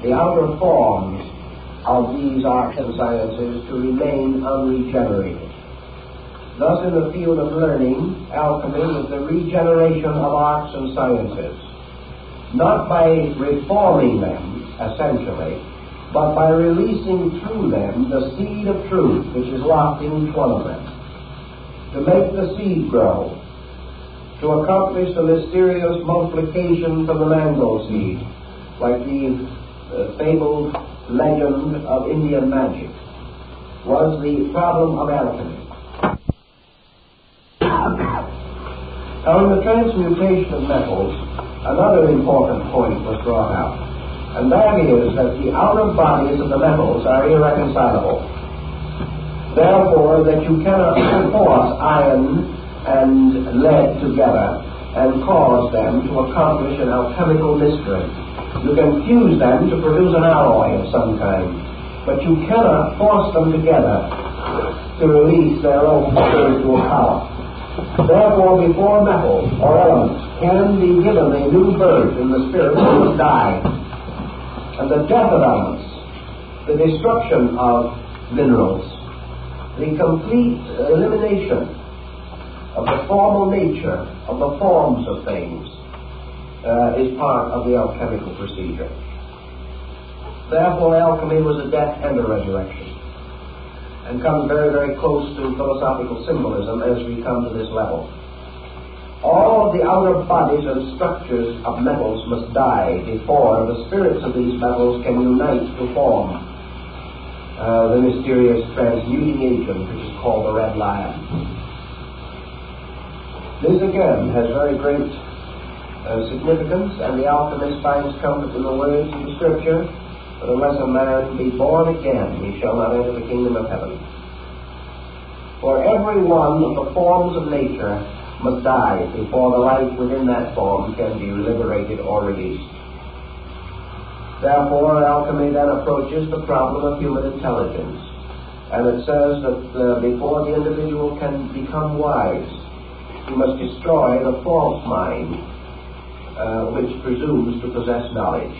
the outer forms of these arts and sciences to remain unregenerated. Thus, in the field of learning, alchemy is the regeneration of arts and sciences, not by reforming them, essentially, but by releasing through them the seed of truth which is locked in each one of them, to make the seed grow, to accomplish the mysterious multiplication from the mango seed, like the fabled legend of Indian magic, was the problem of alchemy. Now, in the transmutation of metals, another important point was brought out, and that is that the outer bodies of the metals are irreconcilable. Therefore, that you cannot force iron and lead together and cause them to accomplish an alchemical mystery. You can fuse them to produce an alloy of some kind, but you cannot force them together to release their own spiritual power. Therefore, before metals or elements can be given a new birth in the spirit, they must die. And the death of elements, the destruction of minerals, the complete elimination of the formal nature of the forms of things is part of the alchemical procedure. Therefore, alchemy was a death and a resurrection, and comes very, very close to philosophical symbolism as we come to this level. All of the outer bodies and structures of metals must die before the spirits of these metals can unite to form the mysterious transmuting agent which is called the red lion. This again has very great significance, and the alchemist finds comfort in the words of the Scripture, but unless a man be born again, he shall not enter the kingdom of heaven. For every one of the forms of nature must die before the life within that form can be liberated or released. Therefore, alchemy then approaches the problem of human intelligence, and it says that before the individual can become wise, he must destroy the false mind which presumes to possess knowledge.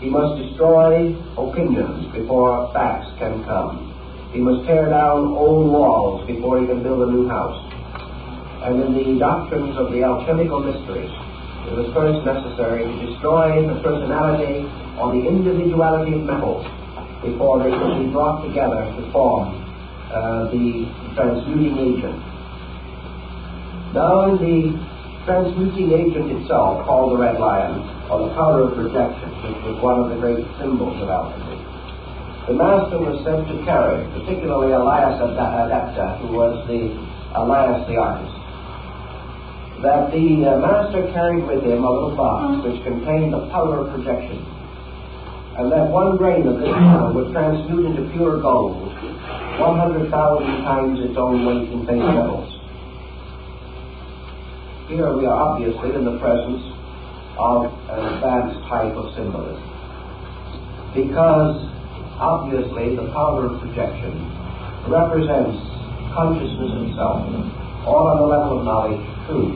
He must destroy opinions before facts can come. He must tear down old walls before he can build a new house. And in the doctrines of the alchemical mysteries, it was first necessary to destroy the personality or the individuality of metals before they could be brought together to form the transmuting agent. Now, in the transmuting agent itself, called the red lion, or the power of projection, which was one of the great symbols of alchemy, the master was sent to carry, particularly Elias Adepts, who was Elias the artist, that the master carried with him a little box which contained the powder of projection, and that one grain of this powder would transmute into pure gold 100,000 times its own weight in base metals. Here we are obviously in the presence of an advanced type of symbolism, because obviously the power of projection represents consciousness itself, all on the level of knowledge, truth,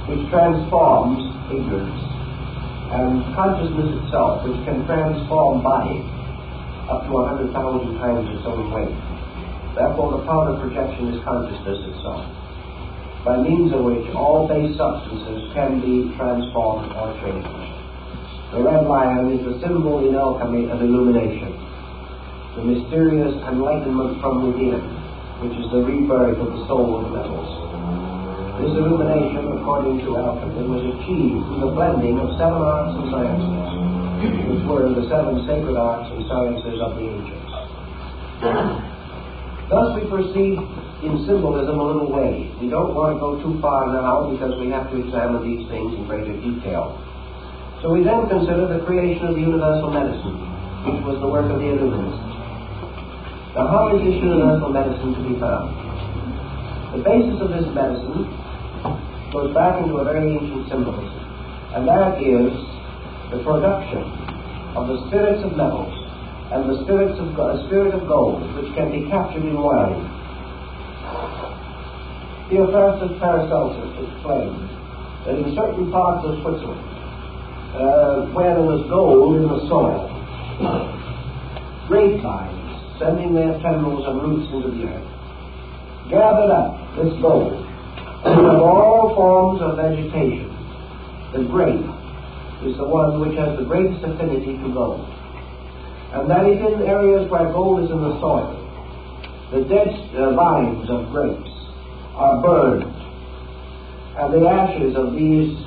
which transforms ignorance, and consciousness itself, which can transform body up to 100,000 times its own weight. Therefore, the power of projection is consciousness itself, by means of which all base substances can be transformed or changed. The red lion is the symbol in alchemy of illumination, the mysterious enlightenment from within, which is the rebirth of the soul of the metals. This illumination, according to alchemy, was achieved through the blending of 7 arts and sciences, which were the 7 sacred arts and sciences of the ancients. Thus we proceed in symbolism a little way. We don't want to go too far now because we have to examine these things in greater detail. So we then consider the creation of the universal medicine, which was the work of the Illuminists. Now, how is this universal medicine to be found? The basis of this medicine goes back into a very ancient symbolism, and that is the production of the spirits of metals and the spirit of gold, which can be captured in wine. Theophrastus Paracelsus explained that in certain parts of Switzerland where there was gold in the soil. Grapevines, sending their tendrils and roots into the earth, gathered up this gold. And of all forms of vegetation, the grape is the one which has the greatest affinity to gold. And that is in areas where gold is in the soil. The dead vines of grapes are burned, and the ashes of these,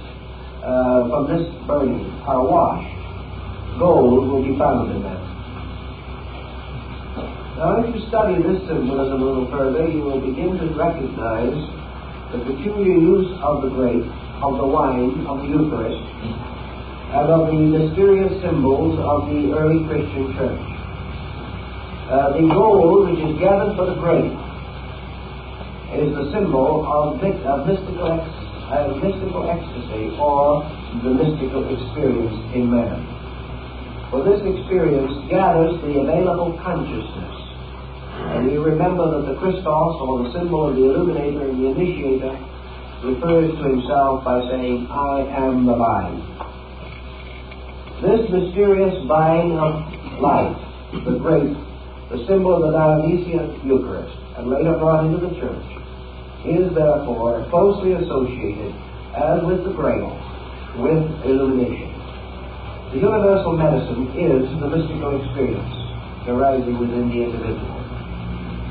from this burning, are washed. Gold will be found in them. Now, if you study this symbolism a little further, you will begin to recognize the peculiar use of the grape, of the wine, of the Eucharist, and of the mysterious symbols of the early Christian church. The gold, which is gathered for the grape, is the symbol of mystical ecstasy, or the mystical experience in man. For this experience gathers the available consciousness. And we remember that the Christos, or the symbol of the illuminator and the initiator, refers to himself by saying, I am the vine. This mysterious vine of life, the grape, the symbol of the Dionysian Eucharist, and later brought into the church, is therefore closely associated, as with the grape, with illumination. The universal medicine is the mystical experience arising within the individual.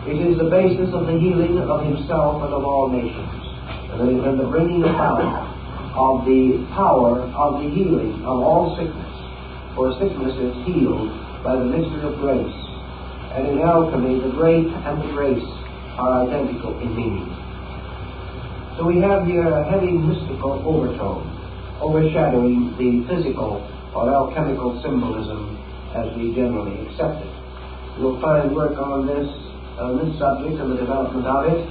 It is the basis of the healing of himself and of all nations, and the bringing about of the power of the healing of all sickness. For sickness is healed by the mystery of grace. And in alchemy, the grape and the grace are identical in meaning. So we have here a heavy mystical overtone, overshadowing the physical or alchemical symbolism as we generally accept it. You'll find work on this subject and the development of it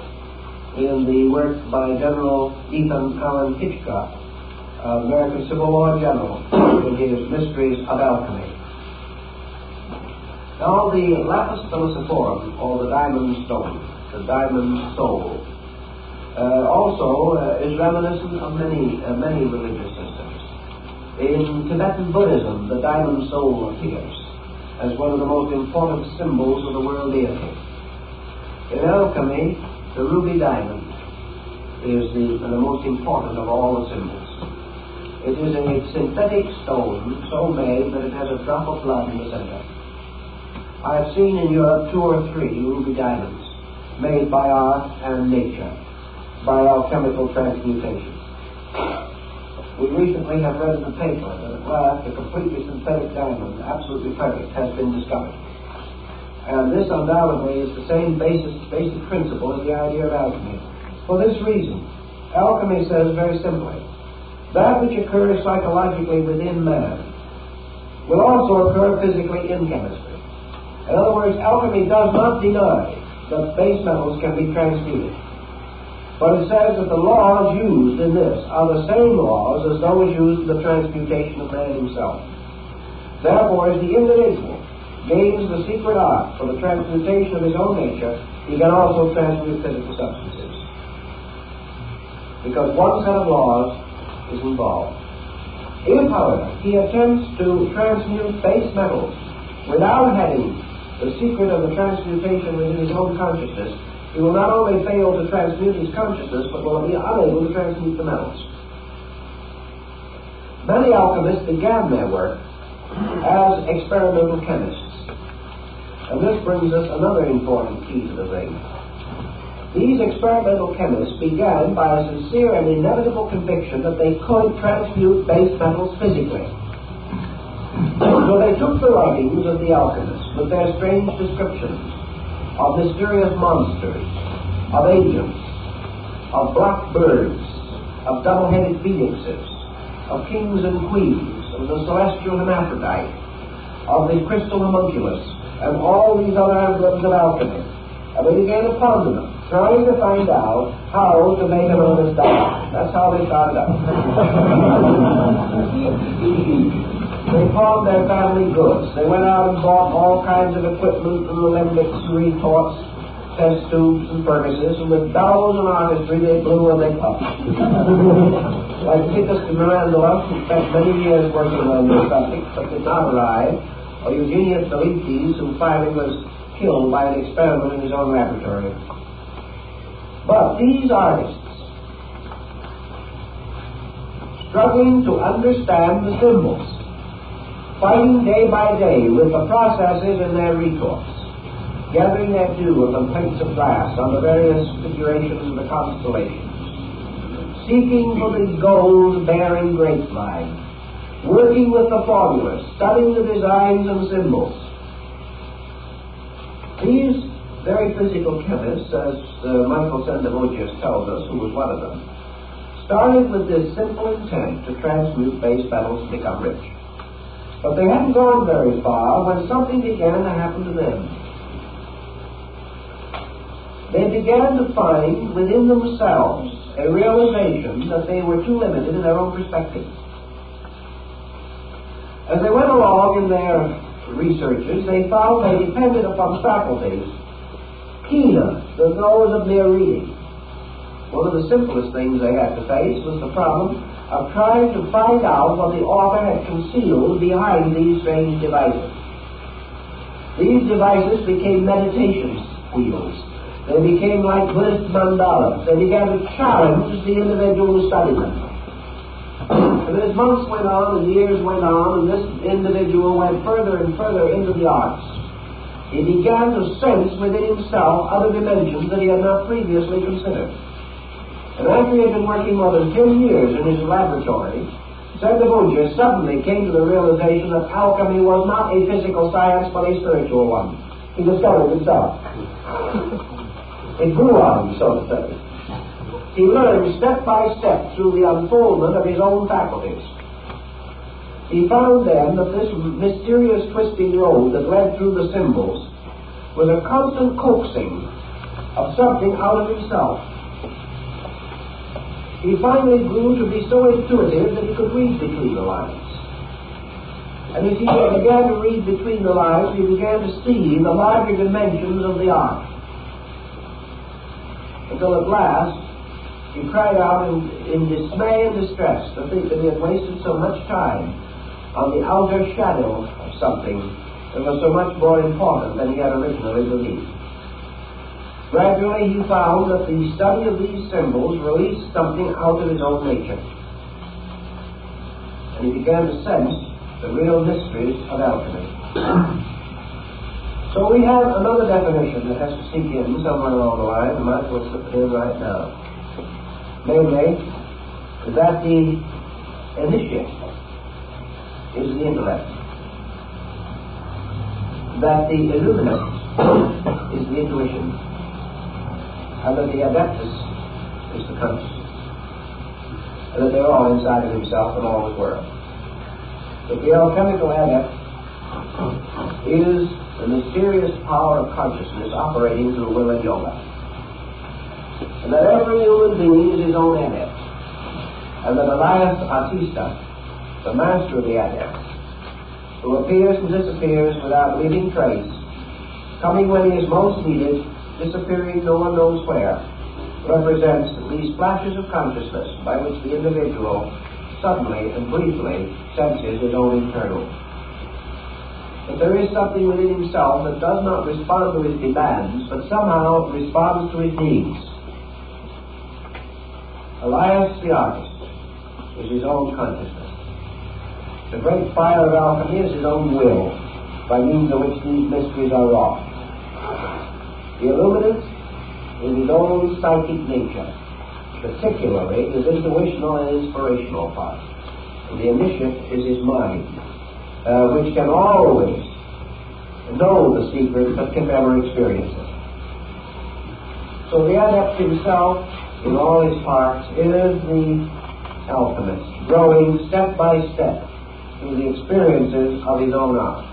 in the work by General Ethan Allen Hitchcock, American Civil War General, in his Mysteries of Alchemy. Now, the lapis philosophorum, or the diamond stone, the diamond soul, also is reminiscent of many religious systems. In Tibetan Buddhism, the diamond soul appears as one of the most important symbols of the world deity. In alchemy, the ruby diamond is the most important of all the symbols. It is a synthetic stone so made that it has a drop of blood in the center. I have seen in Europe 2 or 3 ruby diamonds made by art and nature, by alchemical transmutation. We recently have read in the paper that at last a completely synthetic diamond, absolutely perfect, has been discovered. And this undoubtedly is the same basic principle as the idea of alchemy. For this reason, alchemy says very simply, that which occurs psychologically within man will also occur physically in chemistry. In other words, alchemy does not deny that base metals can be transmuted. But it says that the laws used in this are the same laws as those used in the transmutation of man himself. Therefore, as the individual gains the secret art for the transmutation of his own nature, he can also transmute physical substances. Because one set of laws is involved. If, however, he attempts to transmute base metals without having the secret of the transmutation within his own consciousness, he will not only fail to transmute his consciousness, but will be unable to transmute the metals. Many alchemists began their work as experimental chemists. And this brings us another important key to the thing. These experimental chemists began by a sincere and inevitable conviction that they could transmute base metals physically. So they took the writings of the alchemists with their strange descriptions of mysterious monsters, of agents, of black birds, of double-headed phoenixes, of kings and queens, of the celestial hermaphrodite, of the crystal homunculus, and all these other emblems of alchemy. And they began to ponder them, trying to find out how to make an honest diamond. That's how they started out. They pawned their family goods. They went out and bought all kinds of equipment and alembics and retorts, test tubes and furnaces, and with bellows and artistry they blew and they puffed. like Titus de Mirandola, who spent many years working on this subject but did not arrive, or Eugenius Delites, who finally was killed by an experiment in his own laboratory. But these artists, struggling to understand the symbols, fighting day by day with the processes in their recourse, gathering their dew of the plates of glass on the various figurations of the constellations, seeking for the gold-bearing grapevine, working with the formulas, studying the designs and symbols. These very physical chemists, as Michael Sendevogius tells us, who was one of them, started with this simple intent to transmute base metals and become rich. But they hadn't gone very far when something began to happen to them. They began to find within themselves a realization that they were too limited in their own perspective. As they went along in their researches, they found they depended upon faculties keener than those of mere reading. One of the simplest things they had to face was the problem of trying to find out what the author had concealed behind these strange devices. These devices became meditation wheels. They became like Buddhist mandalas. They began to challenge the individual who studied them. And as months went on and years went on, and this individual went further and further into the arts, he began to sense within himself other dimensions that he had not previously considered. And after he had been working more than 10 years in his laboratory, Sendevogius suddenly came to the realization that alchemy was not a physical science but a spiritual one. He discovered himself. It grew on him, so to say. He learned step by step through the unfoldment of his own faculties. He found then that this mysterious twisting road that led through the symbols was a constant coaxing of something out of himself. He finally grew to be so intuitive that he could read between the lines. And as he began to read between the lines, he began to see the larger dimensions of the art. Until at last, he cried out in dismay and distress to think that he had wasted so much time on the outer shadow of something that was so much more important than he had originally believed. Gradually he found that the study of these symbols released something out of his own nature. And he began to sense the real mysteries of alchemy. So we have another definition that has to sink in somewhere along the line, and Michael will slip it in right now. Namely, that the initiate is the intellect, that the illuminate is the intuition, and that the adeptus is the consciousness, and that they're all inside of himself and all his world. That the alchemical adept is the mysterious power of consciousness operating through will and yoga, and that every human being is his own adept, and that Elias Artista, the master of the adept, who appears and disappears without leaving trace, coming when he is most needed, disappearing no one knows where, represents these flashes of consciousness by which the individual suddenly and briefly senses his own internal. But there is something within himself that does not respond to his demands, but somehow responds to his needs. Elias the artist is his own consciousness. The great fire of alchemy is his own will, by means of which these mysteries are wrought. The illuminate is his own psychic nature, particularly his intuitional and inspirational part. And the initiate is his mind, which can always know the secret but can never experience it. So the adept himself, in all his parts, is the alchemist, growing step by step through the experiences of his own art.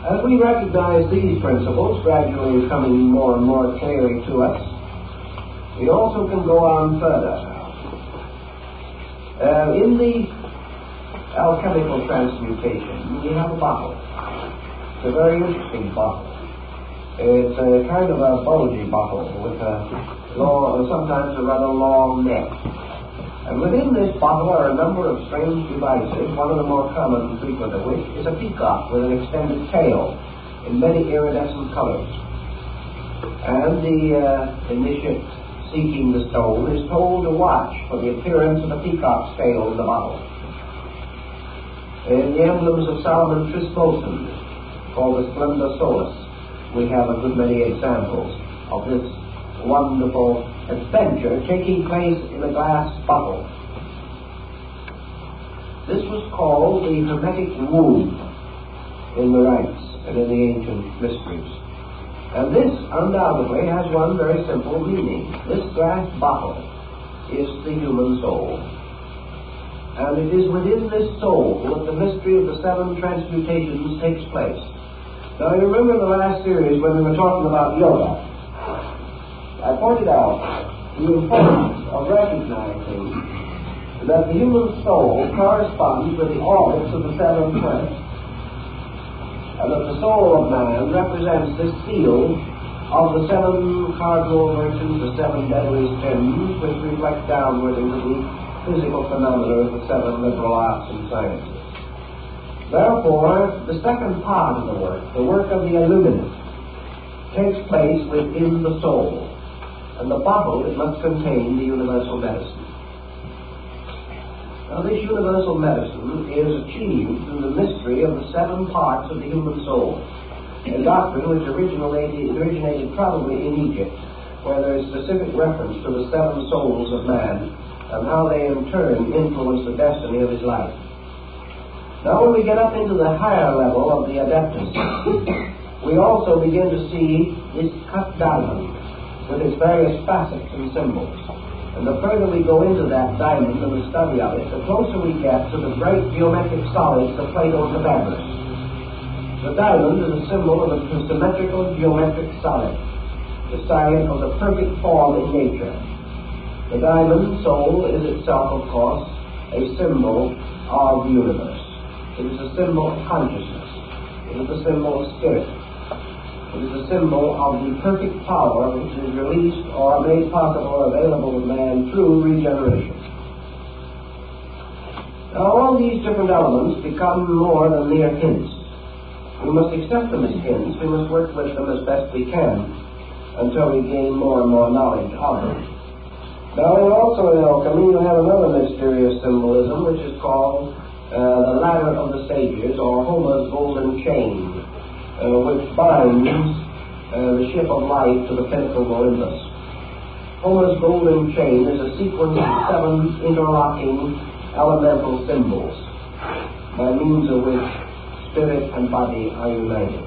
As we recognize these principles gradually coming more and more clearly to us, we also can go on further. In the alchemical transmutation, we have a bottle. It's a very interesting bottle. It's a kind of a bulgy bottle with a long, sometimes a rather long neck. And within this bottle are a number of strange devices, one of the more common and frequent of which is a peacock with an extended tail in many iridescent colors. And the initiate seeking the stone is told to watch for the appearance of the peacock's tail in the bottle. In the emblems of Solomon Trisboson, called the Splendor Solis, we have a good many examples of this wonderful adventure taking place in a glass bottle. This was called the Hermetic womb in the rites and in the ancient mysteries. And this undoubtedly has one very simple meaning. This glass bottle is the human soul. And it is within this soul that the mystery of the seven transmutations takes place. Now, you remember in the last series when we were talking about yoga, I pointed out the importance of recognizing that the human soul corresponds with the orbits of the seven planets, and that the soul of man represents this seal of the seven cardinal virtues, the seven deadly sins, which reflect downward into the physical phenomena of the seven liberal arts and sciences. Therefore, the second part of the work of the illuminate, takes place within the soul. And the bottle, it must contain the universal medicine. Now, this universal medicine is achieved through the mystery of the seven parts of the human soul, a doctrine which originated probably in Egypt, where there is specific reference to the seven souls of man and how they in turn influence the destiny of his life. Now, when we get up into the higher level of the Adepts, we also begin to see this cut diamond with its various facets and symbols. And the further we go into that diamond and the study of it, the closer we get to the great geometric solids of Plato and Pythagoras. The diamond is a symbol of a symmetrical geometric solid, the sign of the perfect form in nature. The diamond soul is itself, of course, a symbol of the universe. It is a symbol of consciousness. It is a symbol of spirit. It is a symbol of the perfect power which is released or made possible or available to man through regeneration. Now, all these different elements become more than mere hints. We must accept them as hints. We must work with them as best we can until we gain more and more knowledge of them. Now, also in alchemy, you have another mysterious symbolism which is called the ladder of the sages, or Homer's golden chain, which binds the ship of life to the pinnacle of Olympus. Homer's golden chain is a sequence of seven interlocking elemental symbols, by means of which spirit and body are united.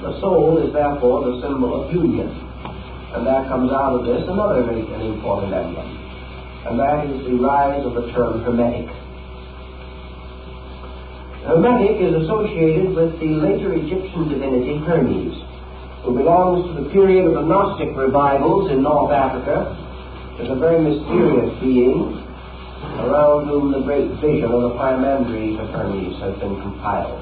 The soul is therefore the symbol of union, and there comes out of this another great and important emblem, and that is the rise of the term Hermetic. Hermetic is associated with the later Egyptian divinity Hermes, who belongs to the period of the Gnostic revivals in North Africa, is a very mysterious being around whom the great vision of the Pymanderies of Hermes has been compiled.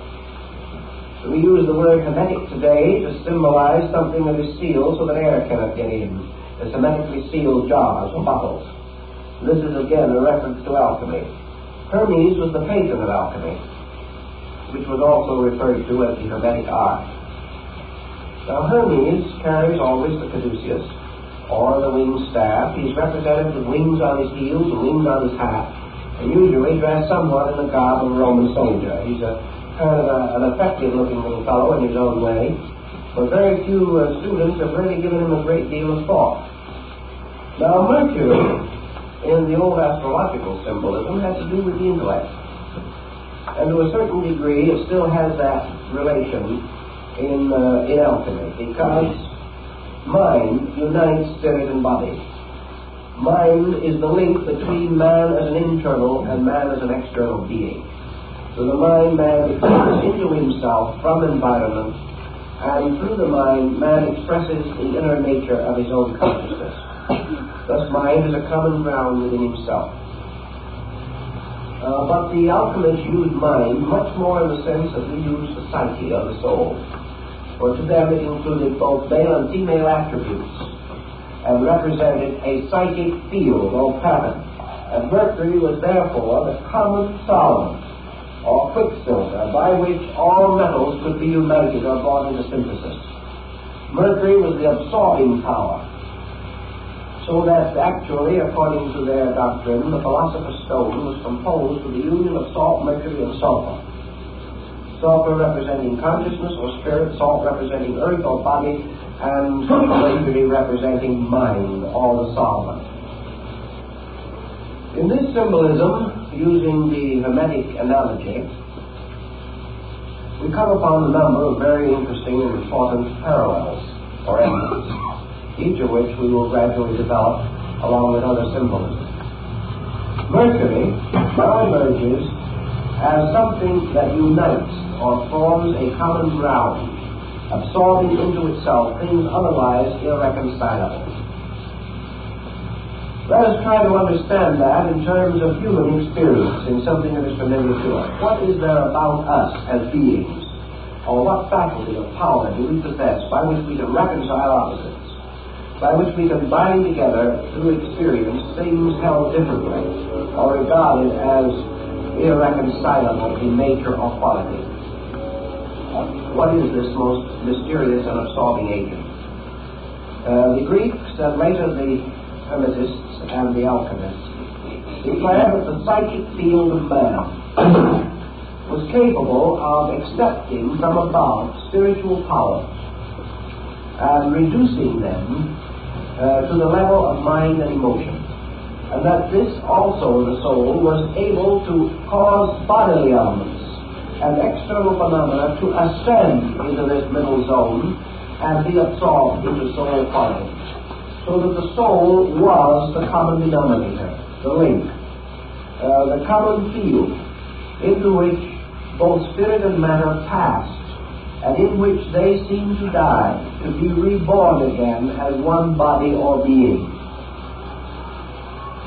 So we use the word Hermetic today to symbolize something that is sealed so that air cannot get in, as hermetically sealed jars or bottles. This is again a reference to alchemy. Hermes was the patron of alchemy, which was also referred to as the Hermetic art. Now, Hermes carries always the caduceus, or the winged staff. He's represented with wings on his heels and wings on his hat, and usually dressed somewhat in the garb of a Roman soldier. He's a kind of an effective-looking little fellow in his own way, but very few students have really given him a great deal of thought. Now, Mercury, in the old astrological symbolism, has to do with the intellect. And to a certain degree, it still has that relation in alchemy, because mind unites spirit and body. Mind is the link between man as an internal and man as an external being. So the mind man expresses into himself from environment, and through the mind man expresses the inner nature of his own consciousness. Thus mind is a common ground within himself. But the alchemists used mind much more in the sense that we use the psyche of the soul. For to them it included both male and female attributes. and represented a psychic field or pattern. And Mercury was therefore the common solvent or quicksilver by which all metals could be united or brought into synthesis. Mercury was the absorbing power, so that actually, according to their doctrine, the philosopher's stone was composed of the union of salt, mercury, and sulfur. Sulfur representing consciousness or spirit, salt representing earth or body, and mercury representing mind or the solvent. In this symbolism, using the Hermetic analogy, we come upon a number of very interesting and important parallels or elements, each of which we will gradually develop along with other symbolism. Mercury now emerges as something that unites or forms a common ground, absorbing into itself things otherwise irreconcilable. Let us try to understand that in terms of human experience, in something that is familiar to us. What is there about us as beings, or what faculty or power do we possess by which we can reconcile opposites, by which we can bind together through experience things held differently or regarded as irreconcilable in nature or quality? What is this most mysterious and absorbing agent? The Greeks and later the Hermetists and the Alchemists declared that the psychic field of man was capable of accepting from above spiritual powers and reducing them to the level of mind and emotion, and that this also, the soul, was able to cause bodily elements and external phenomena to ascend into this middle zone and be absorbed into soul quality, so that the soul was the common denominator, the link, the common field into which both spirit and matter passed, and in which they seem to die, to be reborn again as one body or being.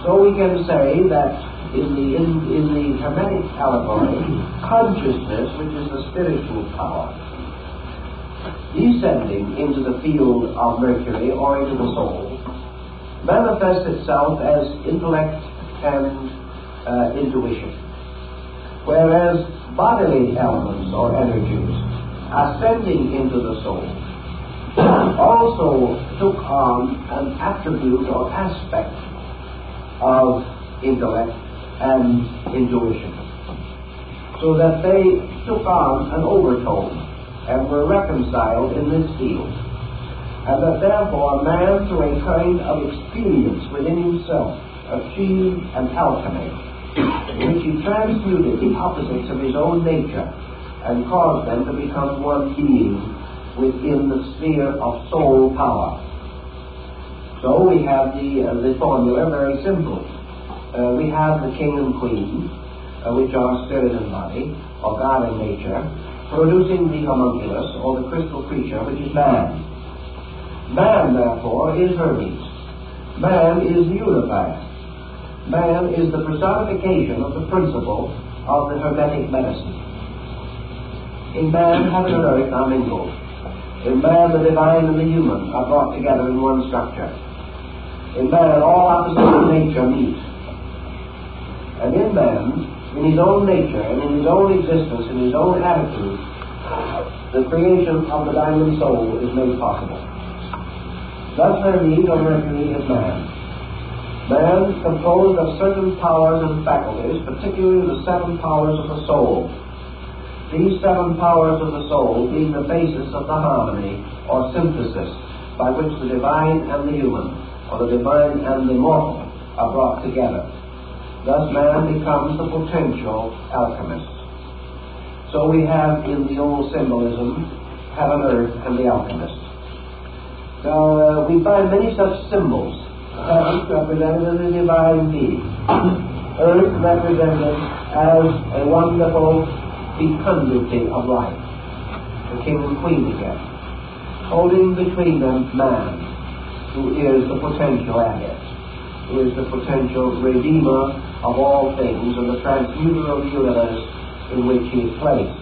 So we can say that in the Hermetic allegory, consciousness, which is the spiritual power, descending into the field of Mercury or into the soul, manifests itself as intellect and intuition, whereas bodily elements or energies ascending into the soul also took on an attribute or aspect of intellect and intuition, so that they took on an overtone and were reconciled in this field, and that therefore man, through a kind of experience within himself, achieved an alchemy in which he transmuted the opposites of his own nature and caused them to become one being within the sphere of soul power. So we have the formula very simple. We have the king and queen, which are spirit and body, or God and nature, producing the homunculus, or the crystal creature, which is man. Man, therefore, is Hermes. Man is the unifier. Man is the personification of the principle of the Hermetic medicine. In man, heaven and earth are mingled. In man, the divine and the human are brought together in one structure. In man, all opposites of nature meet. And in man, in his own nature and in his own existence, in his own attitude, the creation of the diamond soul is made possible. Thus Hermes or Mercury is man. Man composed of certain powers and faculties, particularly the 7 powers of the soul. These 7 powers of the soul being the basis of the harmony or synthesis by which the divine and the human, or the divine and the mortal, are brought together. Thus man becomes the potential alchemist. So we have in the old symbolism heaven, earth, and the alchemist. Now we find many such symbols. Heaven represented as a divine being. Earth represented as a wonderful fecundity of life. The king and queen again. Holding between them man, who is the potential adept, who is the potential redeemer of all things and the transmuter of the universe in which he is placed.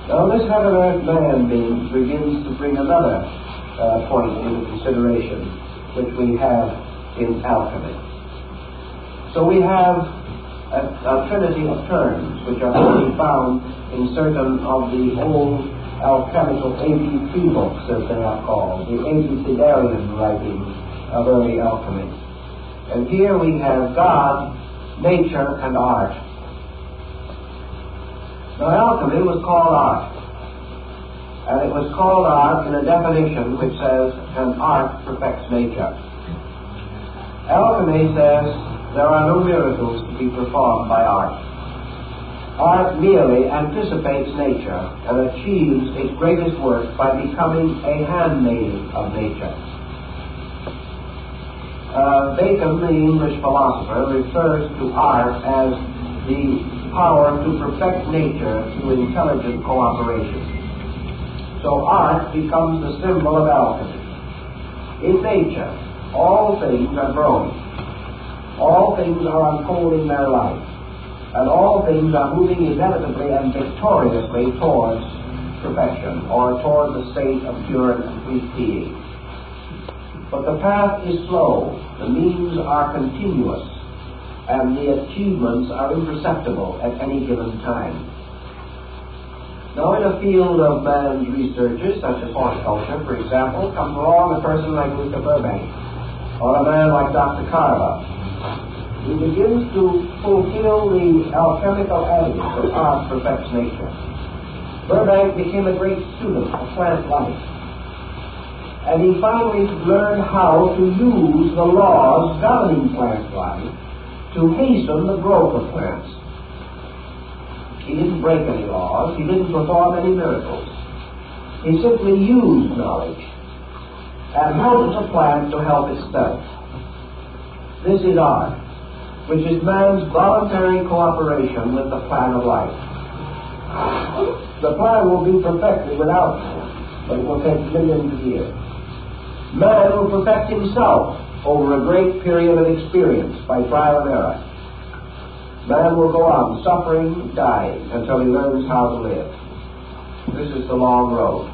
Now this heaven-earth man being begins to bring another point into consideration. which we have in alchemy. So we have a trinity of terms which are to be found in certain of the old alchemical ABC books, as they are called, the abecedarian writings of early alchemy. And here we have God, nature, and art. Now, alchemy was called art. And it was called art in a definition which says, an art perfects nature. Alchemy says there are no miracles to be performed by art. Art merely anticipates nature and achieves its greatest work by becoming a handmaid of nature. Bacon, the English philosopher, refers to art as the power to perfect nature through intelligent cooperation. So art becomes the symbol of alchemy. In nature, all things are growing. All things are unfolding their life. And all things are moving inevitably and victoriously towards perfection, or towards the state of pure and complete being. But the path is slow, the means are continuous, and the achievements are imperceptible at any given time. Now, in a field of man's researches, such as horticulture, for example, comes along a person like Mr. Burbank, or a man like Dr. Carver. He begins to fulfill the alchemical adage that art perfects nature. Burbank became a great student of plant life, and he finally learned how to use the laws governing plant life to hasten the growth of plants. He didn't break any laws. He didn't perform any miracles. He simply used knowledge and helped the plant to help itself. This is art, which is man's voluntary cooperation with the plan of life. The plan will be perfected without man, but it will take millions of years. Man will perfect himself over a great period of experience by trial and error. Man will go on suffering, dying, until he learns how to live. This is the long road.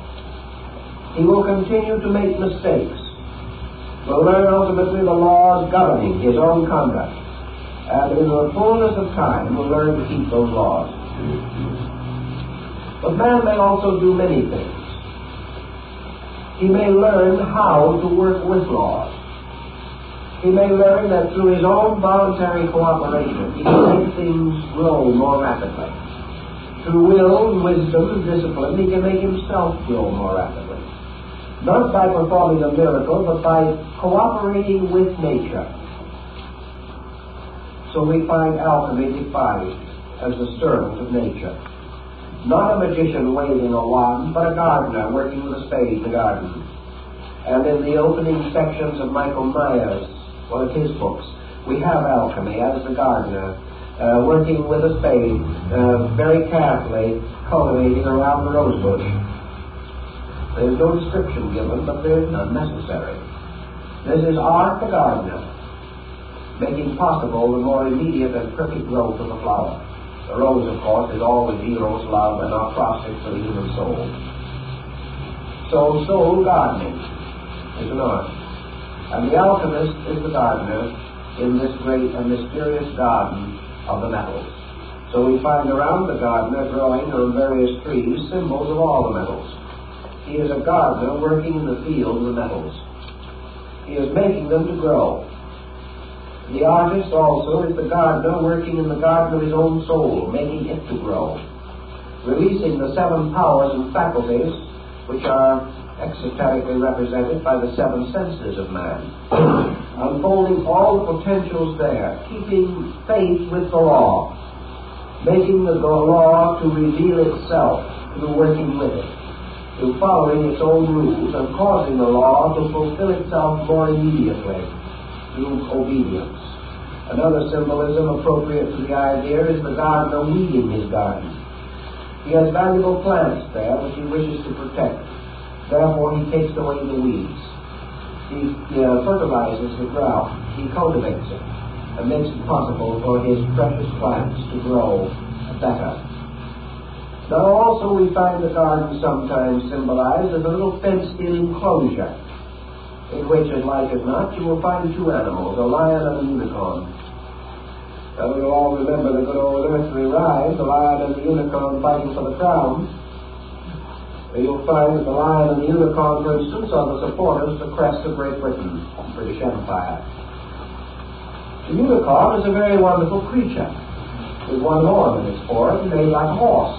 He will continue to make mistakes, will learn ultimately the laws governing his own conduct, and in the fullness of time will learn to keep those laws. But man may also do many things. He may learn how to work with laws. He may learn that through his own voluntary cooperation, he can make things grow more rapidly. Through will, wisdom, and discipline, he can make himself grow more rapidly. Not by performing a miracle, but by cooperating with nature. So we find alchemy defined as the servant of nature. Not a magician waving a wand, but a gardener working with a spade in the garden. And in the opening sections of Michael Myers, one of his books, we have alchemy as the gardener working with a spade, very carefully cultivating around the rose bush. There is no description given, but there is none necessary. This is art the gardener, making possible the more immediate and perfect growth of the flower. The rose, of course, is always Eros love and our prospect for the human soul. So soul gardening is an art. And the alchemist is the gardener in this great and mysterious garden of the metals. So we find around the gardener growing on various trees symbols of all the metals. He is a gardener working in the field of the metals. He is making them to grow. The artist also is the gardener working in the garden of his own soul, making it to grow, releasing the seven powers and faculties which are exoterically represented by the seven senses of man, unfolding all the potentials there, keeping faith with the law, making the law to reveal itself through working with it, through following its own rules, and causing the law to fulfill itself more immediately through obedience. Another symbolism appropriate to the idea is the gardener weeding his garden. He has valuable plants there which he wishes to protect. Therefore, he takes away the weeds. He fertilizes the ground. He cultivates it and makes it possible for his precious plants to grow better. Now, also, we find the garden sometimes symbolized as a little fenced-in enclosure. in which, as like as not, you will find two animals, a lion and a unicorn. Now, we all remember the good old earthly rhyme, the lion and the unicorn fighting for the crown. You'll find that the lion and the unicorn, for instance, are the supporters of the crest of Great Britain, the British Empire. The unicorn is a very wonderful creature, with one horn in its forehead, made like a horse.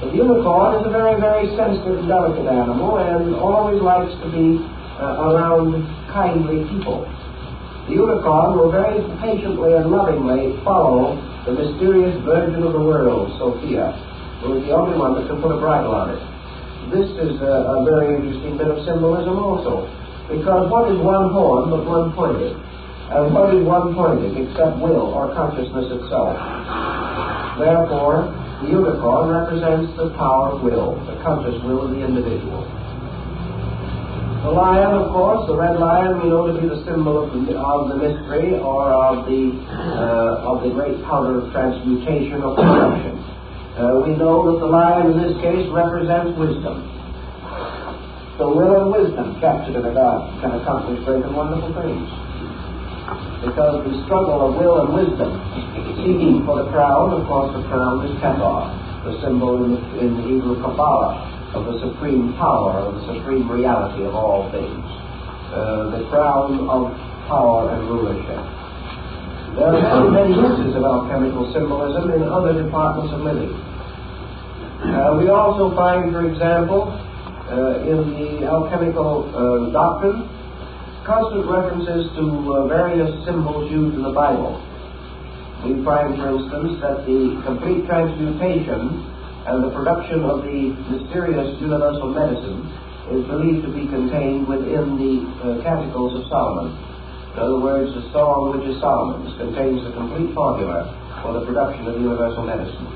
But the unicorn is a very, very sensitive and delicate animal, and always likes to be around kindly people. The unicorn will very patiently and lovingly follow the mysterious virgin of the world, Sophia, who is the only one that can put a bridle on it. This is a very interesting bit of symbolism also, because what is one horn but one pointed? And what is one pointed except will or consciousness itself? Therefore, the unicorn represents the power of will, the conscious will of the individual. The lion, of course, the red lion, we know to be the symbol of the mystery or of the great power of transmutation or corruption. We know that the lion in this case represents wisdom. So will and wisdom captured in a garden can accomplish great and wonderful things. Because the struggle of will and wisdom seeking for the crown, of course the crown is Keter, the symbol in Hebrew Kabbalah of the supreme power, of the supreme reality of all things. The crown of power and rulership. There are many uses of alchemical symbolism in other departments of living. We also find, for example, in the alchemical doctrine, constant references to various symbols used in the Bible. We find, for instance, that the complete transmutation and the production of the mysterious universal medicine is believed to be contained within the Canticles of Solomon. In other words, the song which is Solomon's contains the complete formula for the production of universal medicine.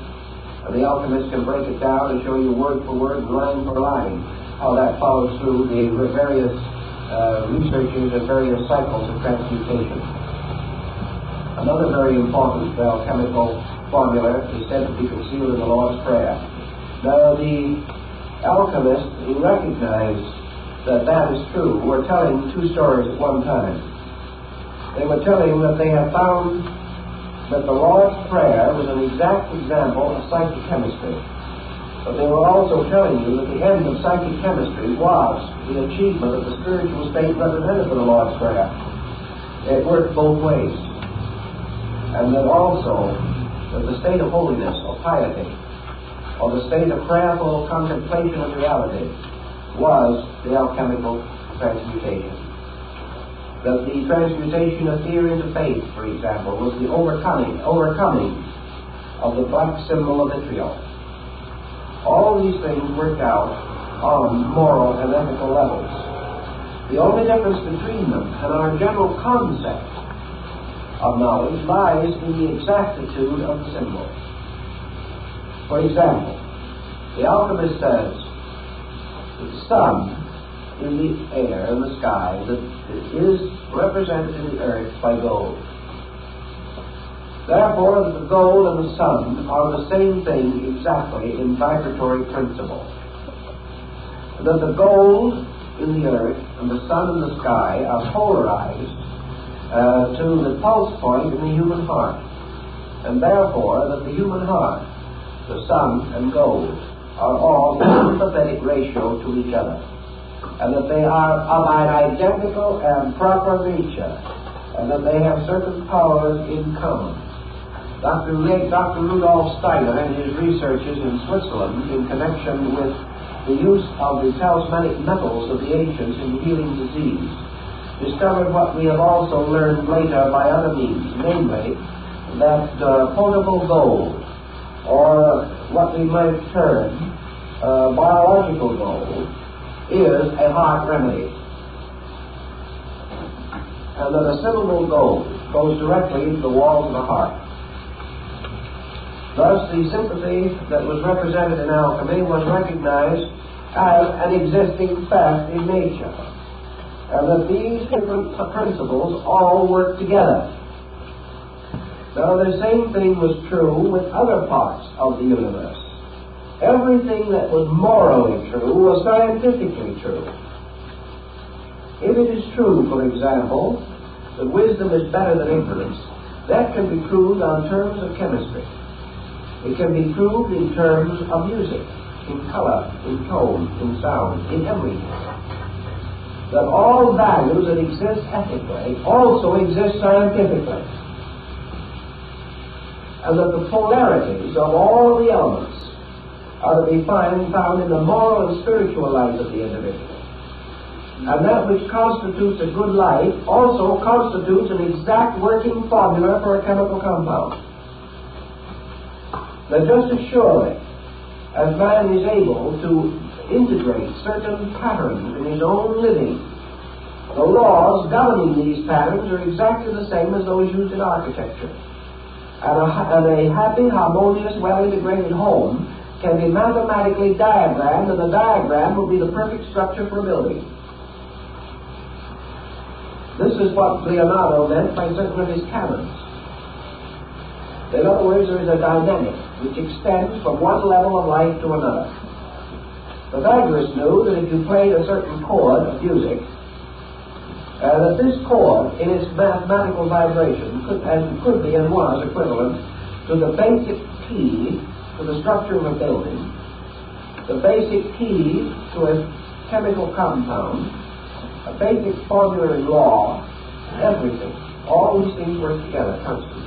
And the alchemist can break it down and show you word for word, line for line, how that follows through the various researches and various cycles of transmutation. Another very important alchemical formula is said to be concealed in the Lord's Prayer. Now, the alchemists who recognized that that is true were telling two stories at one time. They were telling that they had found that the Lord's Prayer was an exact example of psychic chemistry. But they were also telling you that the end of psychic chemistry was the achievement of the spiritual state represented by the Lord's Prayer. It worked both ways. And that also that the state of holiness or piety, or the state of prayerful contemplation of reality, was the alchemical transmutation. That the transmutation of fear into faith, for example, was the overcoming of the black symbol of vitriol. All these things worked out on moral and ethical levels. The only difference between them and our general concept of knowledge lies in the exactitude of the symbol. For example, the alchemist says that the sun in the air, in the sky, that is represented in the earth by gold. Therefore, that the gold and the sun are the same thing exactly in vibratory principle. That the gold in the earth and the sun in the sky are polarized to the pulse point in the human heart. And therefore, that the human heart, the sun and gold, are all in sympathetic ratio to each other. And that they are of an identical and proper nature. And that they have certain powers in common. Dr. Rudolf Steiner, in his researches in Switzerland in connection with the use of the talismanic metals of the ancients in healing disease, discovered what we have also learned later by other means, namely that potable gold, or what we might term biological gold, is a heart remedy. And that a syllable gold goes directly into the walls of the heart. Thus, the sympathy that was represented in alchemy was recognized as an existing fact in nature, and that these different principles all work together. Now, the same thing was true with other parts of the universe. Everything that was morally true was scientifically true. If it is true, for example, that wisdom is better than ignorance, that can be proved on terms of chemistry. It can be proved in terms of music, in color, in tone, in sound, in everything. That all values that exist ethically also exist scientifically. And that the polarities of all the elements are to be found in the moral and spiritual life of the individual. And that which constitutes a good life also constitutes an exact working formula for a chemical compound. Now, just as surely as man is able to integrate certain patterns in his own living, the laws governing these patterns are exactly the same as those used in architecture. And a happy, harmonious, well-integrated home can be mathematically diagrammed, and the diagram will be the perfect structure for a building. This is what Leonardo meant by certain of his canons. In other words, there is a dynamic which extends from one level of life to another. Pythagoras knew that if you played a certain chord of music, that this chord, in its mathematical vibration, could be and was equivalent to the basic key to the structure of a building, the basic key to a chemical compound, a basic formula in law, everything. All these things work together constantly.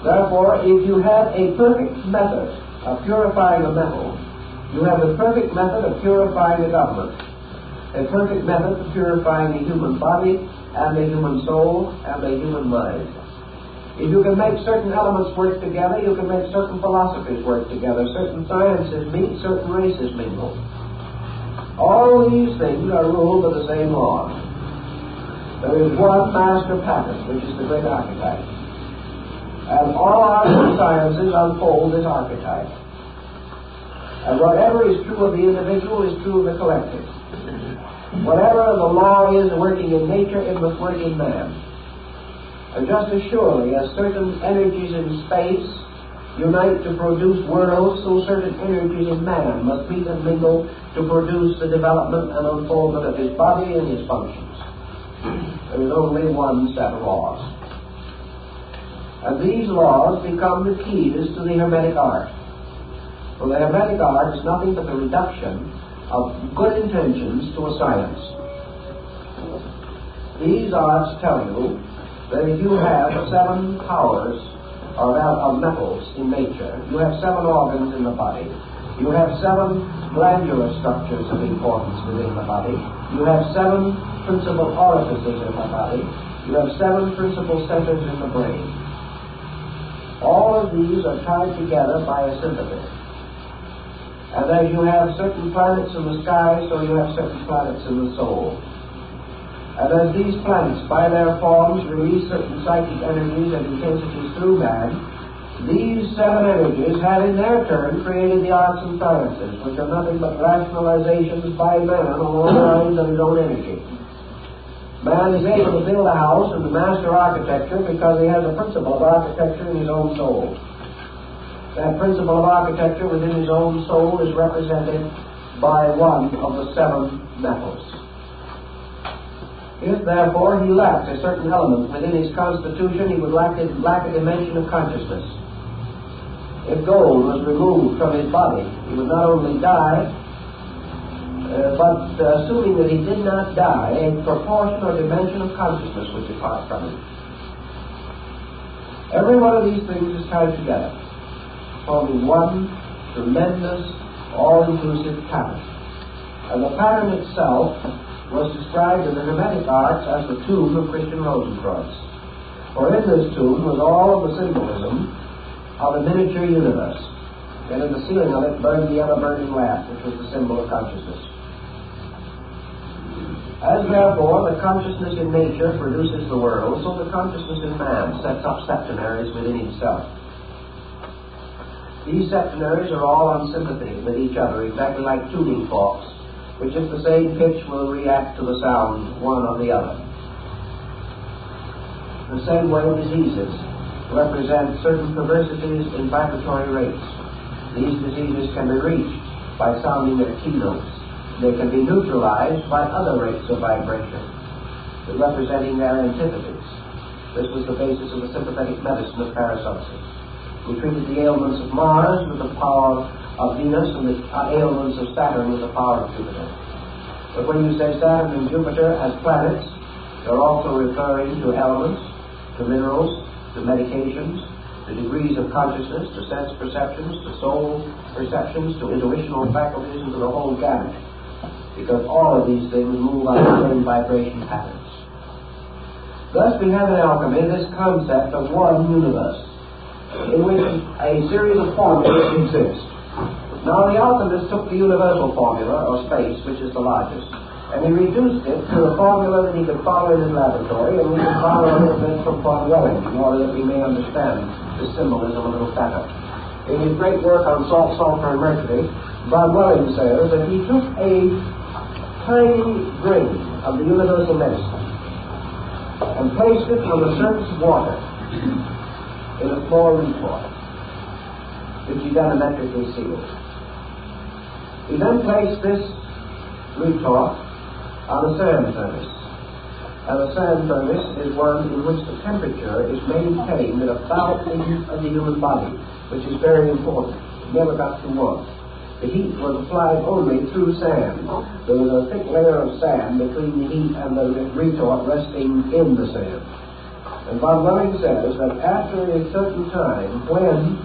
Therefore, if you have a perfect method of purifying a metal, you have the perfect method of purifying a government, a perfect method of purifying the human body and the human soul and the human mind. If you can make certain elements work together, you can make certain philosophies work together, certain sciences meet, certain races mingle. All these things are ruled by the same law. There is one master pattern, which is the great archetype. And all arts and sciences unfold this archetype. And whatever is true of the individual is true of the collective. Whatever the law is working in nature, it must work in man. And just as surely as certain energies in space unite to produce worlds, so certain energies in man must meet and mingle to produce the development and unfoldment of his body and his functions. There is only one set of laws. And these laws become the keys to the Hermetic art. For the Hermetic art is nothing but the reduction of good intentions to a science. These arts tell you that if you have 7 powers of metals in nature, you have 7 organs in the body, you have 7 glandular structures of importance within the body, you have 7 principal orifices in the body, you have 7 principal centers in the brain. All of these are tied together by a sympathy. And as you have certain planets in the sky, so you have certain planets in the soul. And as these planets, by their forms, release certain psychic energies and intensities through man, these 7 energies have in their turn created the arts and sciences, which are nothing but rationalizations by man along the lines of his own energy. Man is able to build a house and to master architecture because he has a principle of architecture in his own soul. That principle of architecture within his own soul is represented by one of the 7 metals. If, therefore, he lacked a certain element within his constitution, he would lack a dimension of consciousness. If gold was removed from his body, he would not only die, but assuming that he did not die, a proportion or dimension of consciousness would depart from him. Every one of these things is tied together, forming one tremendous, all-inclusive pattern. And the pattern itself was described in the Hermetic arts as the tomb of Christian Rosenkreuz. For in this tomb was all of the symbolism of a miniature universe, and in the ceiling of it burned the ever-burning lamp, which was the symbol of consciousness. As therefore the consciousness in nature produces the world, so the consciousness in man sets up septenaries within himself. These septenaries are all on sympathy with each other, exactly like tuning forks, which at the same pitch will react to the sound one or the other. The same way diseases represent certain perversities in vibratory rates. These diseases can be reached by sounding their keynotes. they can be neutralized by other rates of vibration, representing their antitheses. This was the basis of the sympathetic medicine of Paracelsus. We treated the ailments of Mars with the power of Venus and the ailments of Saturn with the power of Jupiter. But when you say Saturn and Jupiter as planets, you're also referring to elements, to minerals, to medications, to degrees of consciousness, to sense perceptions, to soul perceptions, to intuitional faculties, and to the whole gamut. Because all of these things move on the same vibration patterns. Thus we have in alchemy this concept of one universe, in which a series of formulas exist. Now the alchemist took the universal formula, or space, which is the largest, and he reduced it to a formula that he could follow in his laboratory, and we can follow a little bit from Von Welling in order that we may understand the symbolism a little better. In his great work on salt, sulfur, and mercury, Von Welling says that he took a tiny grain of the universal medicine and placed it on the surface of water in a small retort, which he diametrically sealed. He then placed this retort on a sand furnace. And a sand furnace is one in which the temperature is maintained at about the heat of the human body, which is very important. It never got too warm. The heat was applied only through sand. There was a thick layer of sand between the heat and the retort resting in the sand. And Von Welling says that after a certain time, when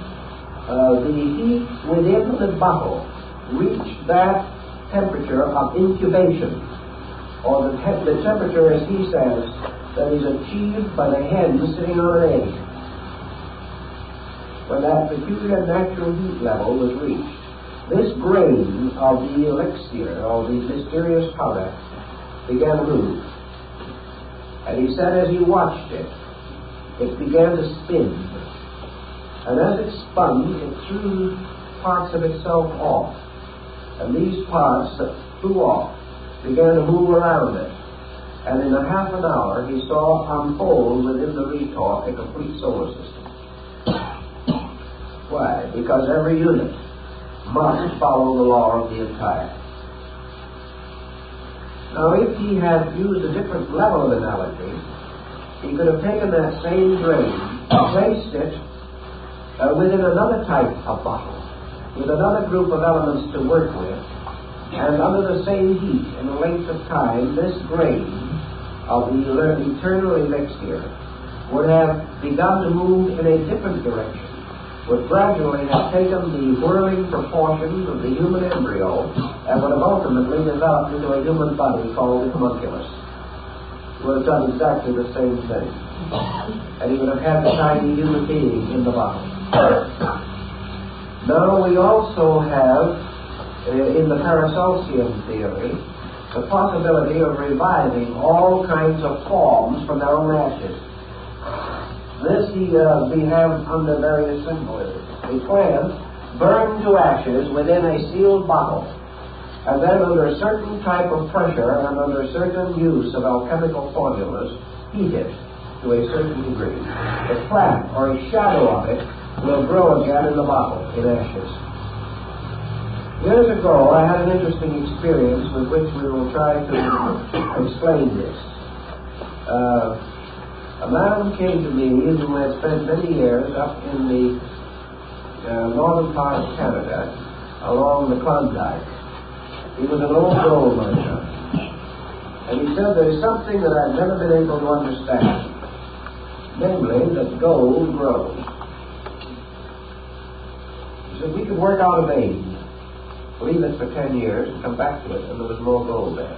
the heat within the bottle reached that temperature of incubation, or the temperature, as he says, that is achieved by the hen sitting on an egg. When that peculiar natural heat level was reached, this grain of the elixir, or the mysterious powder, began to move. And he said as he watched it, it began to spin. And as it spun, it threw parts of itself off. And these parts that flew off began to move around it. And in a half an hour, he saw unfold within the retort a complete solar system. Why? Because every unit must follow the law of the entire. Now, if he had used a different level of analogy, he could have taken that same grain, placed it within another type of bottle, with another group of elements to work with, and under the same heat and length of time, this grain of the eternal elixir would have begun to move in a different direction, would gradually have taken the whirling proportions of the human embryo and would have ultimately developed into a human body called the homunculus. He would have done exactly the same thing. And he would have had the tiny human being in the body. Now we also have in the Paracelsian theory, the possibility of reviving all kinds of forms from their own ashes. This we have under various symbolisms. A plant burned to ashes within a sealed bottle, and then under a certain type of pressure and under certain use of alchemical formulas, heated to a certain degree. The plant, or a shadow of it, will grow again in the bottle, in ashes. Years ago, I had an interesting experience with which we will try to explain this. A man came to me who had spent many years up in the northern part of Canada, along the Klondike. He was an old gold miner. And he said there's something that I've never been able to understand, namely that gold grows. He said we could work out a vein, leave it for 10 years, and come back to it, and there was more gold there.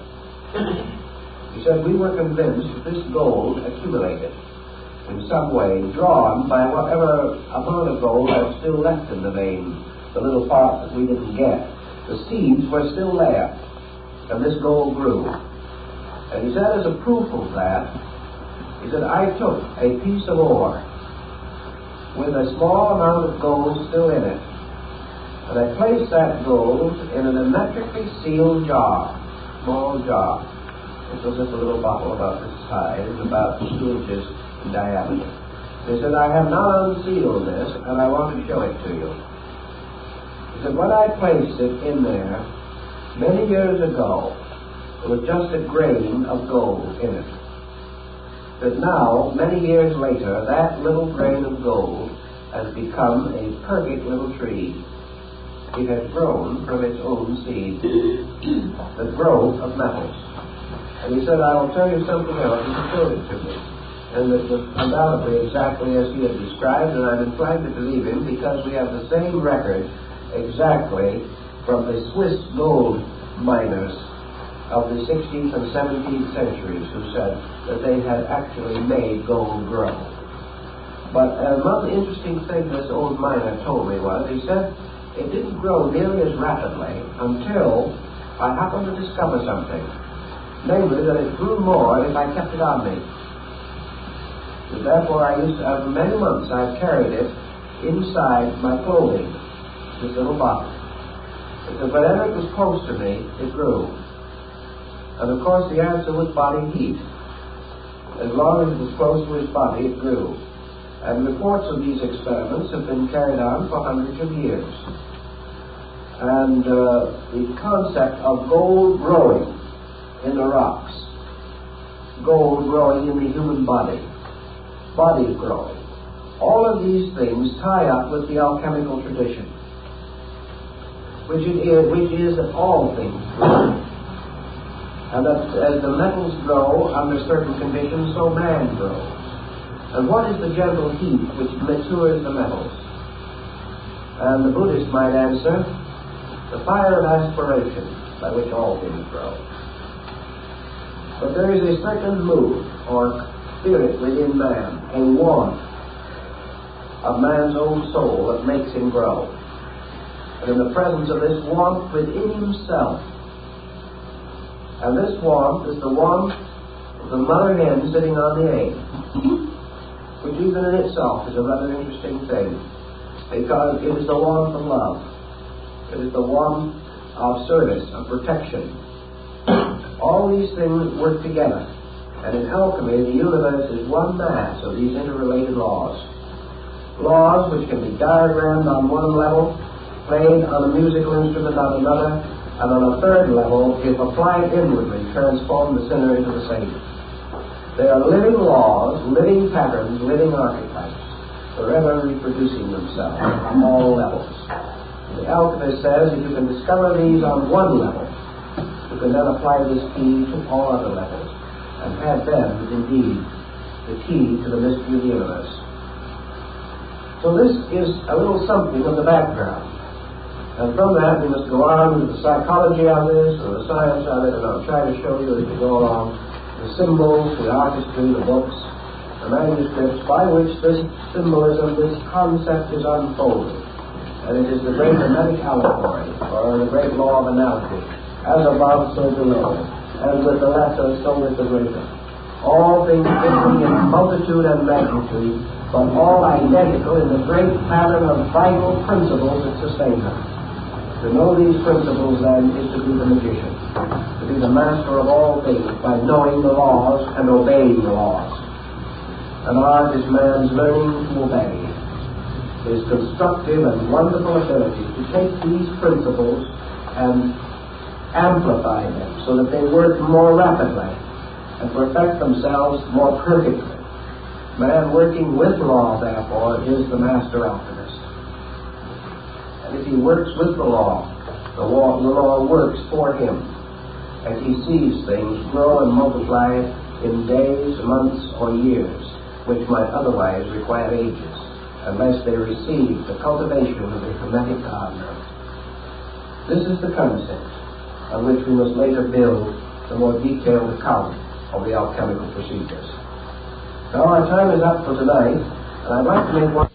He said we were convinced that this gold accumulated in some way, drawn by whatever amount of gold was still left in the vein, the little part that we didn't get. The seeds were still there, and this gold grew. And he said as a proof of that, he said, I took a piece of ore with a small amount of gold still in it, and I placed that gold in an hermetically sealed jar, small jar. It was just a little bottle about this size, about 2 inches in diameter. He said, I have now unsealed this, and I want to show it to you. He said, when I placed it in there, Many years ago, there was just a grain of gold in it. But now, many years later, that little grain of gold has become a perfect little tree. It has grown from its own seed, the growth of metals. And he said, I will tell you something else, and he showed it to me. And it was undoubtedly exactly as he had described, and I'm inclined to believe him because we have the same record exactly from the Swiss gold miners of the 16th and 17th centuries who said that they had actually made gold grow. But another interesting thing this old miner told me was, he said, it didn't grow nearly as rapidly until I happened to discover something. Namely, that it grew more if I kept it on me. And therefore, I used to, for many months, I've carried it inside my clothing, this little bottle. Because whenever it was close to me, it grew. And of course, the answer was body heat. As long as it was close to his body, it grew. And reports of these experiments have been carried on for hundreds of years. And the concept of gold growing in the rocks, gold growing in the human body, body growing, all of these things tie up with the alchemical tradition, which is that all things grow. And that as the metals grow under certain conditions, so man grows. And what is the gentle heat which matures the metals? And the Buddhist might answer, the fire of aspiration by which all things grow. But there is a certain mood or spirit within man, a warmth of man's own soul that makes him grow. And in the presence of this warmth within himself, and this warmth is the warmth of the mother hen sitting on the egg, which even in itself is a rather interesting thing, because it is the warmth of love. It is the warmth of service, of protection. All these things work together. And in alchemy, the universe is one mass of these interrelated laws. Laws which can be diagrammed on one level, played on a musical instrument on another, and on a third level, if applied inwardly, transform the sinner into the saint. They are living laws, living patterns, living archetypes, forever reproducing themselves on all levels. The alchemist says if you can discover these on one level, you can then apply this key to all other levels, and have them, indeed, the key to the mystery of the universe. So this is a little something of the background. And from that, we must go on with the psychology of this, or the science of it, and I'll try to show you as we go along the symbols, the artistry, the books, the manuscripts by which this symbolism, this concept is unfolded. And it is the great hermetic allegory, or the great law of analogy. As above, so below. As with the lesser, so with the greater. All things differing in multitude and magnitude, but all identical in the great pattern of vital principles that sustain them. To know these principles, then, is to be the magician, to be the master of all things by knowing the laws and obeying the laws. And art is man's learning to obey, his constructive and wonderful ability to take these principles and amplify them so that they work more rapidly and perfect themselves more perfectly. Man working with law, therefore, is the master alchemist. And if he works with the law works for him, as he sees things grow and multiply in days, months, or years, which might otherwise require ages, unless they receive the cultivation of the hermetic gardener. This is the concept on which we must later build the more detailed account of the alchemical procedures. Now our time is up for tonight, and I'd like to make one